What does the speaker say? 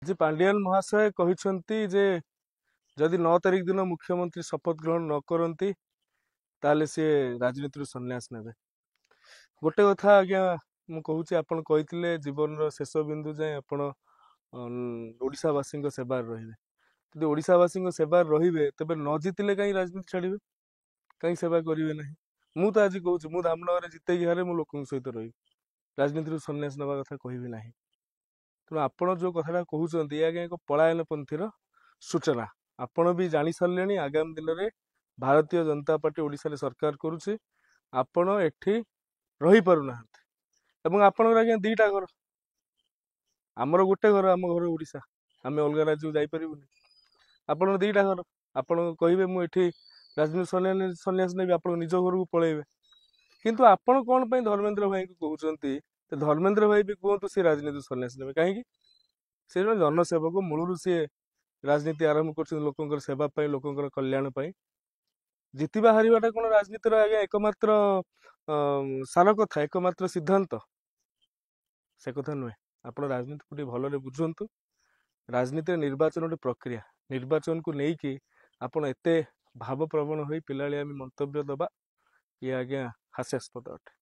ଯେ ପାଣ୍ଡିଆନ ମହାଶୟ କହିଛନ୍ତି ଯେ ଯଦି 9 ତାରିଖ ଦିନ ମୁଖ୍ୟମନ୍ତ୍ରୀ ଶପଥ ଗ୍ରହଣ ନ କରନ୍ତି ତାହେଲେ ସିଏ ରାଜନୀତିରୁ ସନ୍ନ୍ୟାସ ନେବେ। ଗୋଟେ କଥା ଆଜ୍ଞା ମୁଁ କହୁଛି, ଆପଣ କହିଥିଲେ ଜୀବନର ଶେଷ ବିନ୍ଦୁ ଯାଏଁ ଆପଣ ଓଡ଼ିଶାବାସୀଙ୍କ ସେବାରେ ରହିବେ। ଯଦି ଓଡ଼ିଶାବାସୀଙ୍କ ସେବାରେ ରହିବେ ତେବେ ନ ଜିତିଲେ କାହିଁ ରାଜନୀତି ଛାଡ଼ିବେ, କାହିଁ ସେବା କରିବେ ନାହିଁ? ମୁଁ ତ ଆଜି କହୁଛି, ମୁଁ ଧାମନଗରରେ ଜିତେଇକି ହାରେ ମୁଁ ଲୋକଙ୍କ ସହିତ ରହିବି, ରାଜନୀତିରୁ ସନ୍ନ୍ୟାସ ନେବା କଥା କହିବି ନାହିଁ। ତେଣୁ ଆପଣ ଯୋଉ କଥାଟା କହୁଛନ୍ତି ଏ ଆଜ୍ଞା ଏକ ପଳାୟନ ପନ୍ଥୀର ସୂଚନା। ଆପଣ ବି ଜାଣି ସାରିଲେଣି ଆଗାମୀ ଦିନରେ ଭାରତୀୟ ଜନତା ପାର୍ଟି ଓଡ଼ିଶାରେ ସରକାର କରୁଛି, ଆପଣ ଏଠି ରହିପାରୁନାହାନ୍ତି। ଏବଂ ଆପଣଙ୍କର ଆଜ୍ଞା ଦିଟା ଘର, ଆମର ଗୋଟେ ଘର, ଆମ ଘର ଓଡ଼ିଶା, ଆମେ ଅଲଗା ରାଜ୍ୟକୁ ଯାଇପାରିବୁନି। ଆପଣଙ୍କର ଦିଟା ଘର, ଆପଣ କହିବେ ମୁଁ ଏଠି ରାଜନୀତି ସନ୍ନ୍ୟାସ ନେବି, ଆପଣଙ୍କ ନିଜ ଘରକୁ ପଳେଇବେ। କିନ୍ତୁ ଆପଣ କଣ ପାଇଁ ଧର୍ମେନ୍ଦ୍ର ଭାଇଙ୍କୁ କହୁଛନ୍ତି? ଧର୍ମେନ୍ଦ୍ର ଭାଇ ବି କୁହନ୍ତୁ ସେ ରାଜନୀତି ସନ୍ନ୍ୟାସ ନେବେ, କାହିଁକି? ସେ ଜଣେ ଜନସେବକ, ମୂଳରୁ ସିଏ ରାଜନୀତି ଆରମ୍ଭ କରୁଛନ୍ତି ଲୋକଙ୍କର ସେବା ପାଇଁ, ଲୋକଙ୍କର କଲ୍ୟାଣ ପାଇଁ। ଜିତିବା ହାରିବାଟା କଣ ରାଜନୀତିର ଆଜ୍ଞା ଏକମାତ୍ର ସାର କଥା, ଏକମାତ୍ର ସିଦ୍ଧାନ୍ତ? ସେ କଥା ନୁହେଁ। ଆପଣ ରାଜନୀତିକୁ ଟିକେ ଭଲରେ ବୁଝନ୍ତୁ। ରାଜନୀତିରେ ନିର୍ବାଚନ ଗୋଟେ ପ୍ରକ୍ରିୟା, ନିର୍ବାଚନକୁ ନେଇକି ଆପଣ ଏତେ ଭାବପ୍ରବଣ ହୋଇ ପିଲାଳିଆମି ମନ୍ତବ୍ୟ ଦେବା ଇଏ ଆଜ୍ଞା ହାସ୍ୟାସ୍ପଦ ଅଟେ।